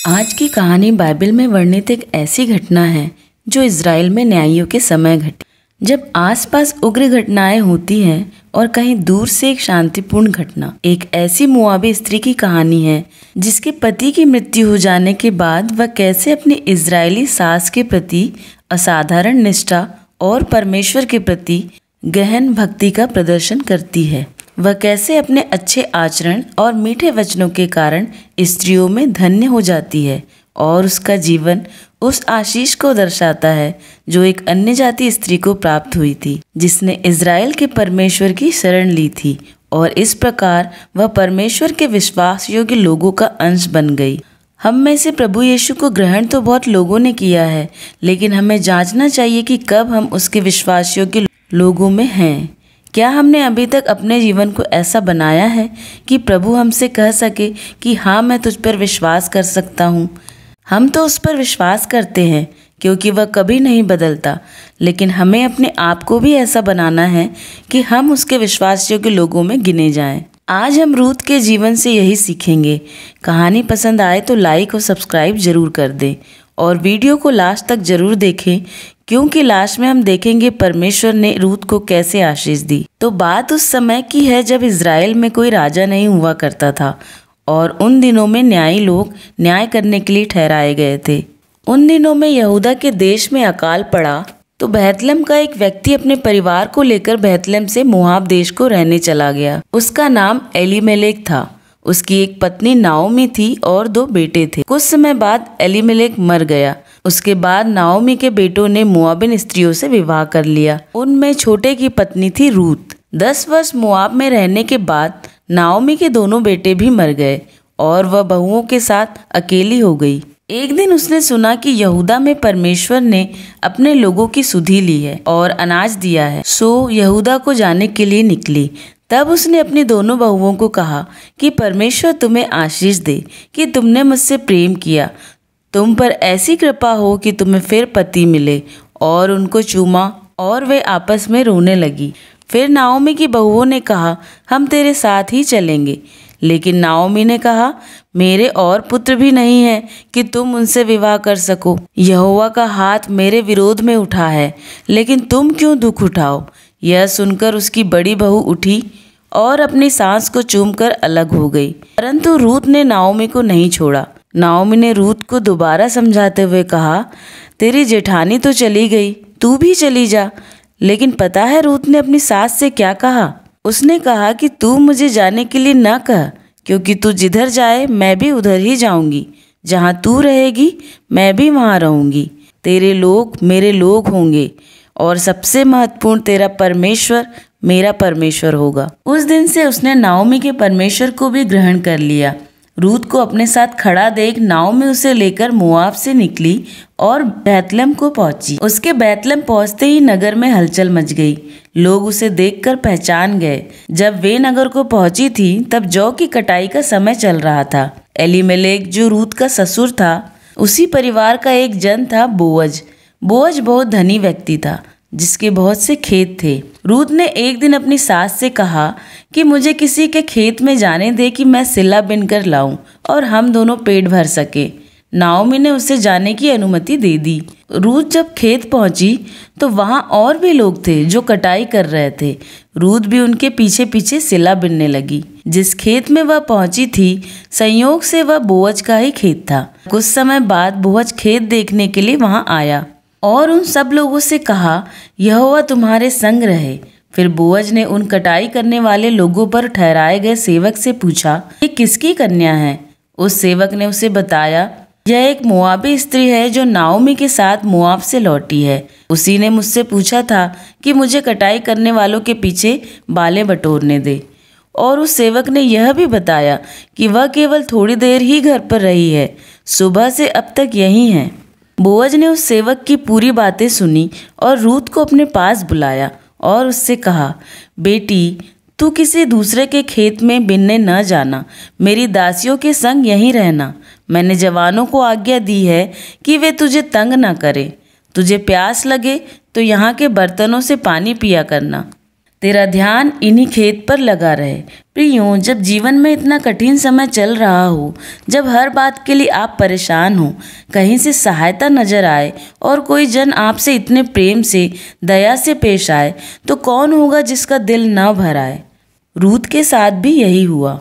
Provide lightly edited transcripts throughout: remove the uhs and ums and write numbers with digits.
आज की कहानी बाइबल में वर्णित एक ऐसी घटना है जो इज़राइल में न्यायियों के समय घटी, जब आसपास उग्र घटनाएं होती हैं और कहीं दूर से एक शांतिपूर्ण घटना। एक ऐसी मोआबी स्त्री की कहानी है जिसके पति की मृत्यु हो जाने के बाद वह कैसे अपनी इज़राइली सास के प्रति असाधारण निष्ठा और परमेश्वर के प्रति गहन भक्ति का प्रदर्शन करती है। वह कैसे अपने अच्छे आचरण और मीठे वचनों के कारण स्त्रियों में धन्य हो जाती है और उसका जीवन उस आशीष को दर्शाता है जो एक अन्य जाति स्त्री को प्राप्त हुई थी, जिसने इज़राइल के परमेश्वर की शरण ली थी और इस प्रकार वह परमेश्वर के विश्वास योग्य लोगों का अंश बन गई। हम में से प्रभु यीशु को ग्रहण तो बहुत लोगों ने किया है, लेकिन हमें जांचना चाहिए कि कब हम उसके विश्वास योग्य लोगों में हैं। क्या हमने अभी तक अपने जीवन को ऐसा बनाया है कि प्रभु हमसे कह सके कि हाँ, मैं तुझ पर विश्वास कर सकता हूँ। हम तो उस पर विश्वास करते हैं क्योंकि वह कभी नहीं बदलता, लेकिन हमें अपने आप को भी ऐसा बनाना है कि हम उसके विश्वास योग्य लोगों में गिने जाएं। आज हम रूथ के जीवन से यही सीखेंगे। कहानी पसंद आए तो लाइक और सब्सक्राइब जरूर कर दें और वीडियो को लास्ट तक जरूर देखें, क्योंकि लास्ट में हम देखेंगे परमेश्वर ने रूथ को कैसे आशीष दी। तो बात उस समय की है जब इज़राइल में कोई राजा नहीं हुआ करता था और उन दिनों में न्यायी लोग न्याय करने के लिए ठहराए गए थे। उन दिनों में यहूदा के देश में अकाल पड़ा तो बैतलहम का एक व्यक्ति अपने परिवार को लेकर बैतलहम से मोआब देश को रहने चला गया। उसका नाम एलीमेलेक था। उसकी एक पत्नी नाओमी थी और 2 बेटे थे। कुछ समय बाद एलीमेलेक मर गया। उसके बाद नाओमी के बेटों ने मोआबिन स्त्रियों से विवाह कर लिया। उनमें छोटे की पत्नी थी रूथ। 10 वर्ष मोआब में रहने के बाद नाओमी के दोनों बेटे भी मर गए और वह बहुओं के साथ अकेली हो गई। एक दिन उसने सुना कि यहूदा में परमेश्वर ने अपने लोगों की सुधि ली है और अनाज दिया है, सो यहूदा को जाने के लिए निकली। तब उसने अपनी दोनों बहुओं को कहा कि परमेश्वर तुम्हें आशीष दे कि तुमने मुझसे प्रेम किया। तुम पर ऐसी कृपा हो कि तुम्हें फिर पति मिले। और उनको चूमा और वे आपस में रोने लगी। फिर नाओमी की बहुओं ने कहा, हम तेरे साथ ही चलेंगे। लेकिन नाओमी ने कहा, मेरे और पुत्र भी नहीं हैं कि तुम उनसे विवाह कर सको। यहोवा का हाथ मेरे विरोध में उठा है, लेकिन तुम क्यों दुख उठाओ। यह सुनकर उसकी बड़ी बहू उठी और अपनी सास को चूमकर अलग हो गई। परंतु रूथ ने नाओमी को नहीं छोड़ा। नाओमी ने रूथ को दोबारा समझाते हुए कहा, तेरी जेठानी तो चली गई, तू भी चली जा। लेकिन पता है रूथ ने अपनी सास से क्या कहा? उसने कहा कि तू मुझे जाने के लिए न कह, क्योंकि तू जिधर जाए मैं भी उधर ही जाऊंगी। जहाँ तू रहेगी मैं भी वहाँ रहूंगी। तेरे लोग मेरे लोग होंगे और सबसे महत्वपूर्ण तेरा परमेश्वर मेरा परमेश्वर होगा। उस दिन से उसने नाओमी के परमेश्वर को भी ग्रहण कर लिया। रूथ को अपने साथ खड़ा देख नाओमी उसे लेकर मोआब से निकली और बैतलहम को पहुंची। उसके बैतलहम पहुंचते ही नगर में हलचल मच गई। लोग उसे देखकर पहचान गए। जब वे नगर को पहुंची थी तब जौ की कटाई का समय चल रहा था। एलीमेलेक जो रूथ का ससुर था, उसी परिवार का एक जन था बोअज। बोअज बहुत धनी व्यक्ति था जिसके बहुत से खेत थे। रूथ ने एक दिन अपनी सास से कहा कि मुझे किसी के खेत में जाने दे कि मैं सिला बिनकर लाऊं और हम दोनों पेट भर सके। नाओमी ने उसे जाने की अनुमति दे दी। रूथ जब खेत पहुंची तो वहां और भी लोग थे जो कटाई कर रहे थे। रूथ भी उनके पीछे पीछे सिला बिनने लगी। जिस खेत में वह पहुंची थी, संयोग से वह बोअज का ही खेत था। कुछ समय बाद बोअज खेत देखने के लिए वहां आया और उन सब लोगों से कहा, यहोवा तुम्हारे संग रहे। फिर बोअज ने उन कटाई करने वाले लोगों पर ठहराए गए सेवक से पूछा, ये किसकी कन्या है? उस सेवक ने उसे बताया, यह एक मोआबी स्त्री है जो नाओमी के साथ मोआब से लौटी है। उसी ने मुझसे पूछा था कि मुझे कटाई करने वालों के पीछे बालें बटोरने दे। और उस सेवक ने यह भी बताया कि वह केवल थोड़ी देर ही घर पर रही है, सुबह से अब तक यहीं है। बोअज ने उस सेवक की पूरी बातें सुनी और रूथ को अपने पास बुलाया और उससे कहा, बेटी, तू किसी दूसरे के खेत में बिनने न जाना, मेरी दासियों के संग यहीं रहना। मैंने जवानों को आज्ञा दी है कि वे तुझे तंग न करें। तुझे प्यास लगे तो यहाँ के बर्तनों से पानी पिया करना। तेरा ध्यान इन्हीं खेत पर लगा रहे। प्रियों, जब जीवन में इतना कठिन समय चल रहा हो, जब हर बात के लिए आप परेशान हो, कहीं से सहायता नजर आए और कोई जन आपसे इतने प्रेम से, दया से पेश आए, तो कौन होगा जिसका दिल न भर आए। रूत के साथ भी यही हुआ।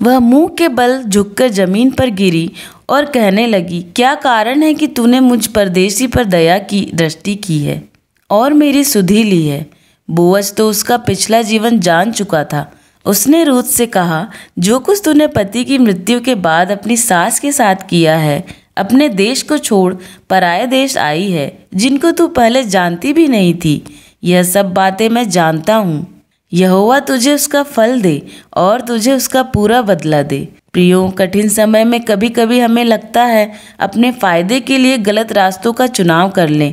वह मुंह के बल झुककर जमीन पर गिरी और कहने लगी, क्या कारण है कि तूने मुझ परदेसी पर दया की दृष्टि की है और मेरी सुधि ली है। बोअज तो उसका पिछला जीवन जान चुका था। उसने रूत से कहा, जो कुछ तूने पति की मृत्यु के बाद अपनी सास के साथ किया है, अपने देश को छोड़ पराये देश आई है, जिनको तू पहले जानती भी नहीं थी, यह सब बातें मैं जानता हूँ। यहोवा तुझे उसका फल दे और तुझे उसका पूरा बदला दे। प्रियों, कठिन समय में कभी कभी हमें लगता है अपने फायदे के लिए गलत रास्तों का चुनाव कर लें,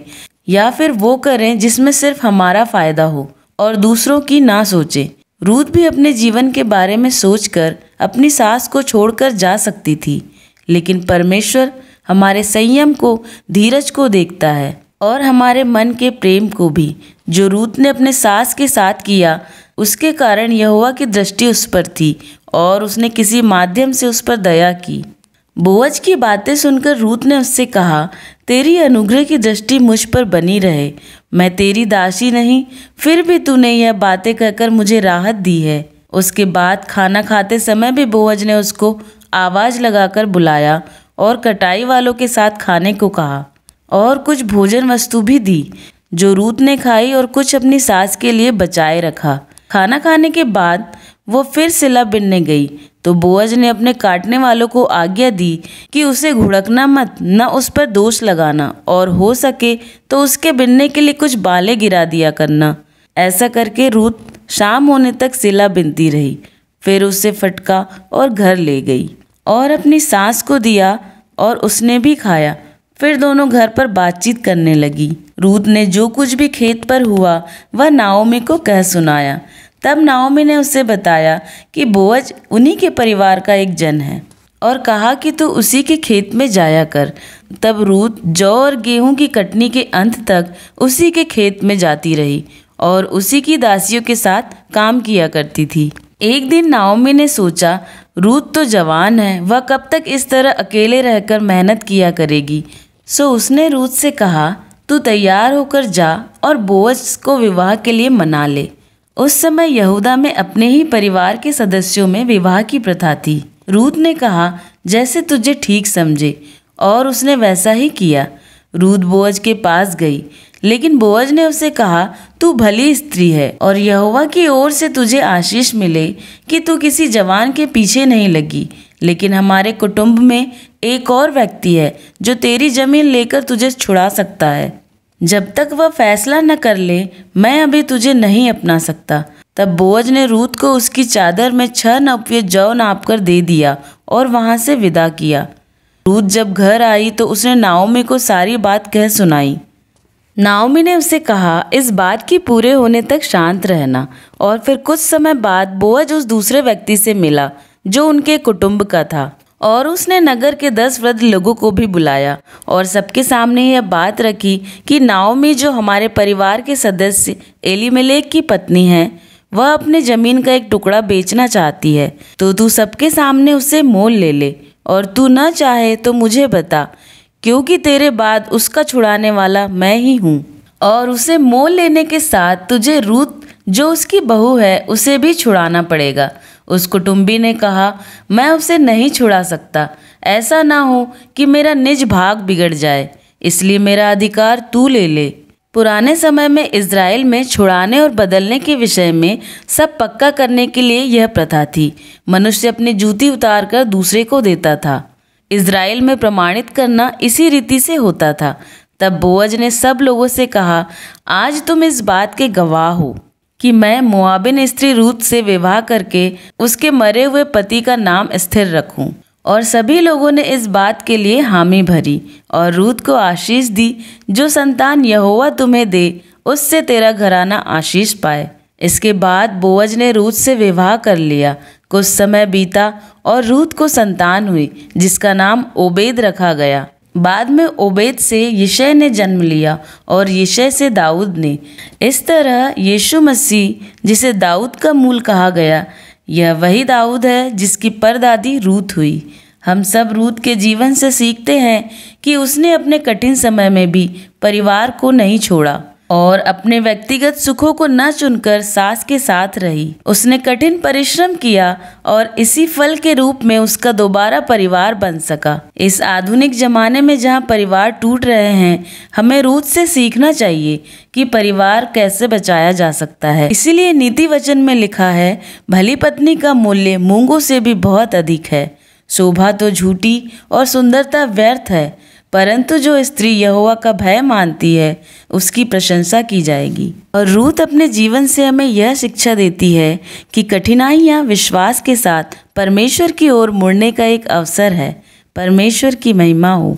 या फिर वो करें जिसमें सिर्फ हमारा फायदा हो और दूसरों की ना सोचें। रूत भी अपने जीवन के बारे में सोचकर अपनी सास को छोड़कर जा सकती थी, लेकिन परमेश्वर हमारे संयम को, धीरज को देखता है और हमारे मन के प्रेम को भी। जो रूत ने अपने सास के साथ किया, उसके कारण यहोवा की दृष्टि उस पर थी और उसने किसी माध्यम से उस पर दया की। बोअज की बातें सुनकर रूत ने उससे कहा, तेरी अनुग्रह की दृष्टि मुझ पर बनी रहे। मैं तेरी दासी नहीं, फिर भी तूने यह बातें कहकर मुझे राहत दी है। उसके बाद खाना खाते समय भी बोअज ने उसको आवाज लगाकर बुलाया और कटाई वालों के साथ खाने को कहा और कुछ भोजन वस्तु भी दी, जो रूत ने खाई और कुछ अपनी सास के लिए बचाए रखा। खाना खाने के बाद वो फिर सिला बिनने गई तो बोअज ने अपने काटने वालों को आज्ञा दी कि उसे घुड़कना मत, न उस पर दोष लगाना, और हो सके तो उसके बिनने के लिए कुछ बालें गिरा दिया करना। ऐसा करके रूत शाम होने तक सिला बिनती रही। फिर उसे फटका और घर ले गई और अपनी सास को दिया और उसने भी खाया। फिर दोनों घर पर बातचीत करने लगी। रूत ने जो कुछ भी खेत पर हुआ वह नाओमी को कह सुनाया। तब नाओमी ने उसे बताया कि बोअज उन्हीं के परिवार का एक जन है और कहा कि तू उसी के खेत में जाया कर। तब रूत जौ और गेहूं की कटनी के अंत तक उसी के खेत में जाती रही और उसी की दासियों के साथ काम किया करती थी। एक दिन नाओमी ने सोचा, रूत तो जवान है, वह कब तक इस तरह अकेले रहकर मेहनत किया करेगी। सो उसने रूत से कहा, तू तैयार होकर जा और बोअज को विवाह के लिए मना ले। उस समय यहूदा में अपने ही परिवार के सदस्यों में विवाह की प्रथा थी। रूत ने कहा, जैसे तुझे ठीक समझे, और उसने वैसा ही किया। रूत बोअज के पास गई, लेकिन बोअज ने उसे कहा, तू भली स्त्री है और यहोवा की ओर से तुझे आशीष मिले कि तू किसी जवान के पीछे नहीं लगी। लेकिन हमारे कुटुंब में एक और व्यक्ति है जो तेरी जमीन लेकर तुझे छुड़ा सकता है। जब तक वह फैसला न कर ले, मैं अभी तुझे नहीं अपना सकता। तब बोअज ने रूत को उसकी चादर में 6 नपये जौ नाप कर दे दिया और वहां से विदा किया। रूत जब घर आई तो उसने नाओमी को सारी बात कह सुनाई। नाओमी ने उसे कहा, इस बात की पूरे होने तक शांत रहना। और फिर कुछ समय बाद बोअज उस दूसरे व्यक्ति से मिला जो उनके कुटुंब का था, और उसने नगर के 10 वृद्ध लोगों को भी बुलाया और सबके सामने यह बात रखी कि नाओमी, जो हमारे परिवार के सदस्य एलीमेलेक की पत्नी है, वह अपने जमीन का एक टुकड़ा बेचना चाहती है, तो तू सबके सामने उसे मोल ले ले, और तू न चाहे तो मुझे बता, क्योंकि तेरे बाद उसका छुड़ाने वाला मैं ही हूँ। और उसे मोल लेने के साथ तुझे रूत, जो उसकी बहू है, उसे भी छुड़ाना पड़ेगा। उस कुटुंबी ने कहा, मैं उसे नहीं छुड़ा सकता, ऐसा ना हो कि मेरा निज भाग बिगड़ जाए, इसलिए मेरा अधिकार तू ले ले। पुराने समय में इज़राइल में छुड़ाने और बदलने के विषय में सब पक्का करने के लिए यह प्रथा थी। मनुष्य अपनी जूती उतार कर दूसरे को देता था। इज़राइल में प्रमाणित करना इसी रीति से होता था। तब बोअज ने सब लोगों से कहा, आज तुम इस बात के गवाह हो कि मैं मोआबिन स्त्री रूत से विवाह करके उसके मरे हुए पति का नाम स्थिर रखूं। और सभी लोगों ने इस बात के लिए हामी भरी और रूत को आशीष दी। जो संतान यहोवा तुम्हें दे, उससे तेरा घराना आशीष पाए। इसके बाद बोअज ने रूत से विवाह कर लिया। कुछ समय बीता और रूत को संतान हुई, जिसका नाम ओबेद रखा गया। बाद में ओबेद से यिशै ने जन्म लिया और यिशै से दाऊद ने। इस तरह यीशु मसीह, जिसे दाऊद का मूल कहा गया, यह वही दाऊद है जिसकी परदादी रूत हुई। हम सब रूत के जीवन से सीखते हैं कि उसने अपने कठिन समय में भी परिवार को नहीं छोड़ा और अपने व्यक्तिगत सुखों को न चुनकर सास के साथ रही। उसने कठिन परिश्रम किया और इसी फल के रूप में उसका दोबारा परिवार बन सका। इस आधुनिक जमाने में जहाँ परिवार टूट रहे हैं, हमें रूत से सीखना चाहिए कि परिवार कैसे बचाया जा सकता है। इसीलिए नीति वचन में लिखा है, भली पत्नी का मूल्य मूंगों से भी बहुत अधिक है। शोभा तो झूठी और सुंदरता व्यर्थ है, परंतु जो स्त्री यहोवा का भय मानती है उसकी प्रशंसा की जाएगी। और रूत अपने जीवन से हमें यह शिक्षा देती है कि कठिनाइयाँ विश्वास के साथ परमेश्वर की ओर मुड़ने का एक अवसर है। परमेश्वर की महिमा हो।